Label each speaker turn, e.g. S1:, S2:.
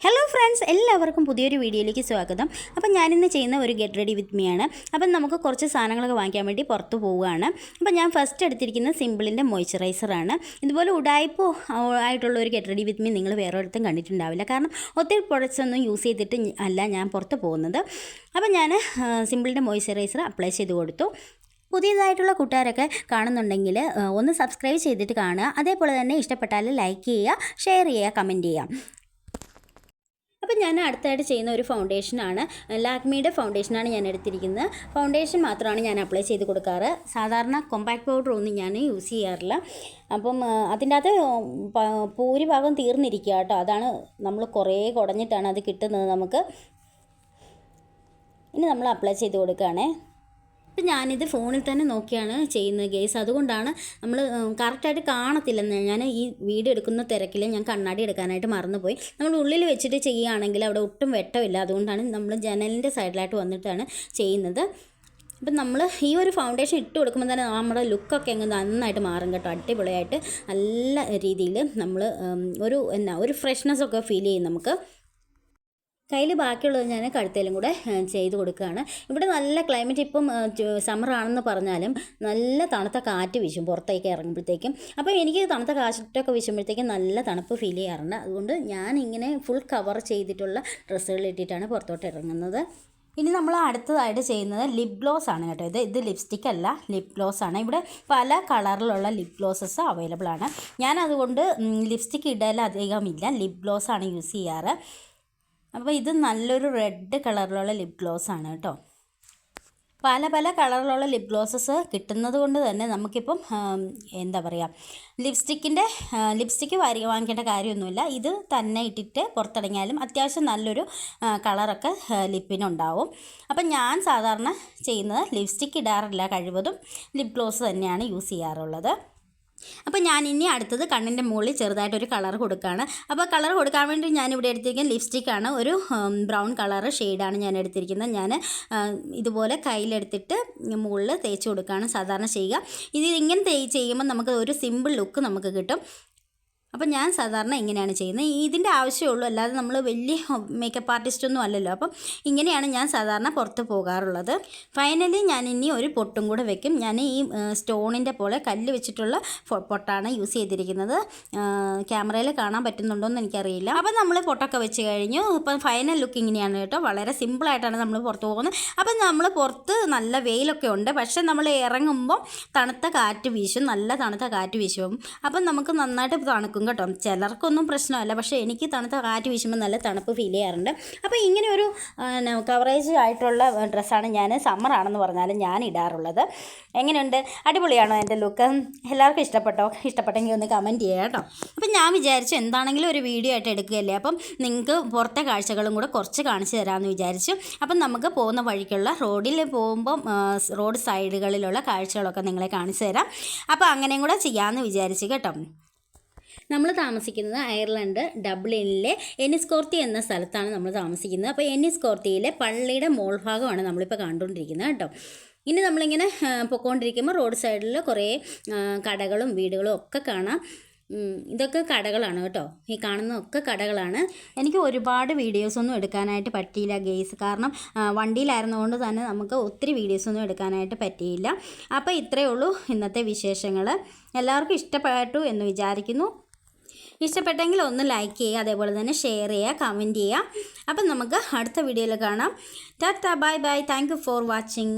S1: Hello friends, എല്ലാവർക്കും പുതിയൊരു വീഡിയോയിലേക്ക് സ്വാഗതം. അപ്പം ഞാനിന്ന് ചെയ്യുന്ന ഒരു ഗെറ്റ് റെഡി വിത്ത് മീ ആണ്. അപ്പം നമുക്ക് കുറച്ച് സാധനങ്ങളൊക്കെ വാങ്ങിക്കാൻ വേണ്ടി പുറത്ത് പോവുകയാണ്. അപ്പം ഞാൻ ഫസ്റ്റ് എടുത്തിരിക്കുന്നത് സിമ്പിളിൻ്റെ മോയ്സ്ചറൈസറാണ്. ഇതുപോലെ ഉടായ്പ ആയിട്ടുള്ള ഒരു ഗെറ്റ് റെഡി വിത്ത് മീ നിങ്ങൾ വേറെ ഒരിടത്തും കണ്ടിട്ടുണ്ടാവില്ല. കാരണം ഒത്തിരി പ്രൊഡക്ട്സ് ഒന്നും യൂസ് ചെയ്തിട്ട് അല്ല ഞാൻ പുറത്ത് പോകുന്നത്. അപ്പം ഞാൻ സിമ്പിളിൻ്റെ മോയ്സ്ചറൈസർ അപ്ലൈ ചെയ്ത് കൊടുത്തു. പുതിയതായിട്ടുള്ള കൂട്ടുകാരൊക്കെ കാണുന്നുണ്ടെങ്കിൽ ഒന്ന് സബ്സ്ക്രൈബ് ചെയ്തിട്ട് കാണുക. അതേപോലെ തന്നെ ഇഷ്ടപ്പെട്ടാൽ ലൈക്ക് ചെയ്യുക, ഷെയർ ചെയ്യുക, കമൻറ്റ് ചെയ്യുക. അപ്പം ഞാൻ അടുത്തായിട്ട് ചെയ്യുന്ന ഒരു ഫൗണ്ടേഷനാണ്. ലാക്മിയുടെ ഫൗണ്ടേഷനാണ് ഞാൻ എടുത്തിരിക്കുന്നത്. ഫൗണ്ടേഷൻ മാത്രമാണ് ഞാൻ അപ്ലൈ ചെയ്ത് കൊടുക്കാറ്. സാധാരണ കോമ്പാക്ട് പൗഡർ ഒന്നും ഞാൻ യൂസ് ചെയ്യാറില്ല. അപ്പം അതിൻ്റെ അകത്ത് ഭൂരിഭാഗം തീർന്നിരിക്കുക കേട്ടോ. അതാണ് നമ്മൾ കുറേ കുടഞ്ഞിട്ടാണ് അത് കിട്ടുന്നത് നമുക്ക്. ഇനി നമ്മൾ അപ്ലൈ ചെയ്ത് കൊടുക്കുകയാണേ. അപ്പം ഞാനിത് ഫോണിൽ തന്നെ നോക്കിയാണ് ചെയ്യുന്നത് ഗേസ്. അതുകൊണ്ടാണ് നമ്മൾ കറക്റ്റായിട്ട് കാണത്തില്ലെന്ന്. ഞാൻ ഈ വീഡിയോ എടുക്കുന്ന തിരക്കിൽ ഞാൻ കണ്ണാടി എടുക്കാനായിട്ട് മറന്നുപോയി. നമ്മൾ ഉള്ളിൽ വെച്ചിട്ട് ചെയ്യുകയാണെങ്കിൽ അവിടെ ഒട്ടും വെട്ടമില്ല. അതുകൊണ്ടാണ് നമ്മൾ ജനലിൻ്റെ സൈഡിലായിട്ട് വന്നിട്ടാണ് ചെയ്യുന്നത്. അപ്പം നമ്മൾ ഈ ഒരു ഫൗണ്ടേഷൻ ഇട്ട് കൊടുക്കുമ്പോൾ തന്നെ നമ്മുടെ ലുക്കൊക്കെ അങ്ങ് നന്നായിട്ട് മാറും കേട്ടോ. അടിപൊളിയായിട്ട് നല്ല രീതിയിൽ നമ്മൾ ഒരു ഫ്രഷ്നെസ്സൊക്കെ ഫീൽ ചെയ്യും നമുക്ക്. കയ്യിൽ ബാക്കിയുള്ളത് ഞാൻ കഴുത്തേലും കൂടെ ചെയ്ത് കൊടുക്കുകയാണ്. ഇവിടെ നല്ല ക്ലൈമറ്റ്, ഇപ്പം സമ്മറാണെന്ന് പറഞ്ഞാലും നല്ല തണുത്ത കാറ്റ് വീശും പുറത്തേക്ക് ഇറങ്ങുമ്പോഴത്തേക്കും. അപ്പോൾ എനിക്ക് തണുത്ത കാറ്റൊക്കെ വീശുമ്പോഴത്തേക്കും നല്ല തണുപ്പ് ഫീൽ ചെയ്യാറുണ്ട്. അതുകൊണ്ട് ഞാനിങ്ങനെ ഫുൾ കവർ ചെയ്തിട്ടുള്ള ഡ്രസ്സുകൾ ഇട്ടിട്ടാണ് പുറത്തോട്ട് ഇറങ്ങുന്നത്. ഇനി നമ്മൾ അടുത്തതായിട്ട് ചെയ്യുന്നത് ലിപ് ഗ്ലോസ് ആണ് കേട്ടോ. ഇത് ലിപ്സ്റ്റിക് അല്ല, ലിപ് ഗ്ലോസ് ആണ്. ഇവിടെ പല കളറിലുള്ള ലിപ് ഗ്ലോസസ് അവൈലബിൾ ആണ്. ഞാൻ അതുകൊണ്ട് ലിപ്സ്റ്റിക് ഇടലധികമില്ല, ലിപ് ഗ്ലോസ് ആണ് യൂസ് ചെയ്യാറ്. അപ്പോൾ ഇത് നല്ലൊരു റെഡ് കളറിലുള്ള ലിപ് ഗ്ലോസ് ആണ് കേട്ടോ. പല പല കളറിലുള്ള ലിപ് ഗ്ലോസസ് കിട്ടുന്നത് കൊണ്ട് തന്നെ നമുക്കിപ്പം എന്താ പറയുക, ലിപ്സ്റ്റിക്ക് വാങ്ങിക്കേണ്ട കാര്യമൊന്നുമില്ല. ഇത് തന്നെ ഇട്ടിട്ട് പുറത്തിറങ്ങിയാലും അത്യാവശ്യം നല്ലൊരു കളറൊക്കെ ലിപ്പിനുണ്ടാവും. അപ്പം ഞാൻ സാധാരണ ചെയ്യുന്നത് ലിപ്സ്റ്റിക്ക് ഇടാറില്ല, കഴിവതും ലിപ് ഗ്ലോസ് തന്നെയാണ് യൂസ് ചെയ്യാറുള്ളത്. അപ്പോൾ ഞാൻ ഇനി അടുത്തത് കണ്ണിൻ്റെ മുകളിൽ ചെറുതായിട്ടൊരു കളർ കൊടുക്കുകയാണ്. അപ്പോൾ കളർ കൊടുക്കാൻ വേണ്ടി ഞാനിവിടെ എടുത്തിരിക്കുന്ന ലിപ്സ്റ്റിക്കാണ്. ഒരു ബ്രൗൺ കളർ ഷെയ്ഡാണ് ഞാൻ എടുത്തിരിക്കുന്നത്. ഞാൻ ഇതുപോലെ കയ്യിലെടുത്തിട്ട് മുകളിൽ തേച്ച് കൊടുക്കുകയാണ് സാധാരണ ചെയ്യുക. ഇങ്ങനെ ചെയ്യുമ്പോൾ നമുക്ക് ഒരു സിമ്പിൾ ലുക്ക് നമുക്ക് കിട്ടും. അപ്പം ഞാൻ സാധാരണ ഇങ്ങനെയാണ് ചെയ്യുന്നത്. ഇതിൻ്റെ ആവശ്യമുള്ളൂ, അല്ലാതെ നമ്മൾ വലിയ മേക്കപ്പ് ആർട്ടിസ്റ്റൊന്നും അല്ലല്ലോ. അപ്പം ഇങ്ങനെയാണ് ഞാൻ സാധാരണ പുറത്ത് പോകാറുള്ളത്. ഫൈനലി ഞാൻ ഇനി ഒരു പൊട്ടും കൂടെ വെക്കും. ഞാൻ ഈ സ്റ്റോണിൻ്റെ പോലെ കല്ല് വെച്ചിട്ടുള്ള പൊട്ടാണ് യൂസ് ചെയ്തിരിക്കുന്നത്. ക്യാമറയിൽ കാണാൻ പറ്റുന്നുണ്ടോയെന്ന് എനിക്കറിയില്ല. അപ്പം നമ്മൾ പൊട്ടൊക്കെ വെച്ച് കഴിഞ്ഞു. ഇപ്പം ഫൈനൽ ലുക്ക് ഇങ്ങനെയാണ് കേട്ടോ. വളരെ സിമ്പിളായിട്ടാണ് നമ്മൾ പുറത്ത് പോകുന്നത്. അപ്പം നമ്മൾ പുറത്ത് നല്ല വെയിലൊക്കെ ഉണ്ട്, പക്ഷേ നമ്മൾ ഇറങ്ങുമ്പോൾ തണുത്ത കാറ്റ് വീശും, നല്ല തണുത്ത കാറ്റ് വീശും. അപ്പം നമുക്ക് നന്നായിട്ട് തണുക്കും കേട്ടോ. ചിലർക്കൊന്നും പ്രശ്നമല്ല, പക്ഷേ എനിക്ക് തണുത്ത കാറ്റ് വീശുമ്പോൾ നല്ല തണുപ്പ് ഫീൽ ചെയ്യാറുണ്ട്. അപ്പോൾ ഇങ്ങനെ ഒരു കവറേജ് ആയിട്ടുള്ള ഡ്രസ്സാണ് ഞാൻ സമ്മറാണെന്ന് പറഞ്ഞാലും ഞാൻ ഇടാറുള്ളത്. എങ്ങനെയുണ്ട്? അടിപൊളിയാണോ എൻ്റെ ലുക്ക്? എല്ലാവർക്കും ഇഷ്ടപ്പെട്ടോ? ഇഷ്ടപ്പെട്ടെങ്കിൽ ഒന്ന് കമൻറ്റ് ചെയ്യുക കേട്ടോ. അപ്പം ഞാൻ വിചാരിച്ചു എന്താണെങ്കിലും ഒരു വീഡിയോ ആയിട്ട് എടുക്കുകയല്ലേ, അപ്പം നിങ്ങൾക്ക് പുറത്തെ കാഴ്ചകളും കൂടെ കുറച്ച് കാണിച്ചു തരാമെന്ന് വിചാരിച്ചു. അപ്പം നമുക്ക് പോകുന്ന വഴിക്കുള്ള റോഡിൽ പോകുമ്പം റോഡ് സൈഡുകളിലുള്ള കാഴ്ചകളൊക്കെ നിങ്ങളെ കാണിച്ചു തരാം. അപ്പോൾ അങ്ങനെയും കൂടെ ചെയ്യാമെന്ന് വിചാരിച്ചു കേട്ടോ. നമ്മൾ താമസിക്കുന്നത് അയർലൻഡ് ഡബ്ലിനിലെ എനിസ്കോർത്തി എന്ന സ്ഥലത്താണ് നമ്മൾ താമസിക്കുന്നത്. അപ്പോൾ എനിസ്കോർത്തിയിലെ പള്ളിയുടെ മോൾ ഭാഗമാണ് നമ്മളിപ്പോൾ കണ്ടുകൊണ്ടിരിക്കുന്നത് കേട്ടോ. ഇനി നമ്മളിങ്ങനെ പൊയ്ക്കൊണ്ടിരിക്കുമ്പോൾ റോഡ് സൈഡിൽ കുറേ കടകളും വീടുകളും ഒക്കെ കാണാം. ഇതൊക്കെ കടകളാണ് കേട്ടോ. ഈ കാണുന്നതൊക്കെ കടകളാണ്. എനിക്ക് ഒരുപാട് വീഡിയോസൊന്നും എടുക്കാനായിട്ട് പറ്റിയില്ല ഗെയ്സ്. കാരണം വണ്ടിയിലായിരുന്നതുകൊണ്ട് തന്നെ നമുക്ക് ഒത്തിരി വീഡിയോസൊന്നും എടുക്കാനായിട്ട് പറ്റിയില്ല. അപ്പോൾ ഇത്രയേ ഉള്ളൂ ഇന്നത്തെ വിശേഷങ്ങൾ. എല്ലാവർക്കും ഇഷ്ടപ്പെട്ടു എന്ന് വിചാരിക്കുന്നു. ഇഷ്ടപ്പെട്ടെങ്കിൽ ഒന്ന് ലൈക്ക് ചെയ്യുക, അതേപോലെ തന്നെ ഷെയർ ചെയ്യുക, കമൻറ്റ് ചെയ്യുക. അപ്പം നമുക്ക് അടുത്ത വീഡിയോയിൽ കാണാം. Tata, bye bye, thank you for watching.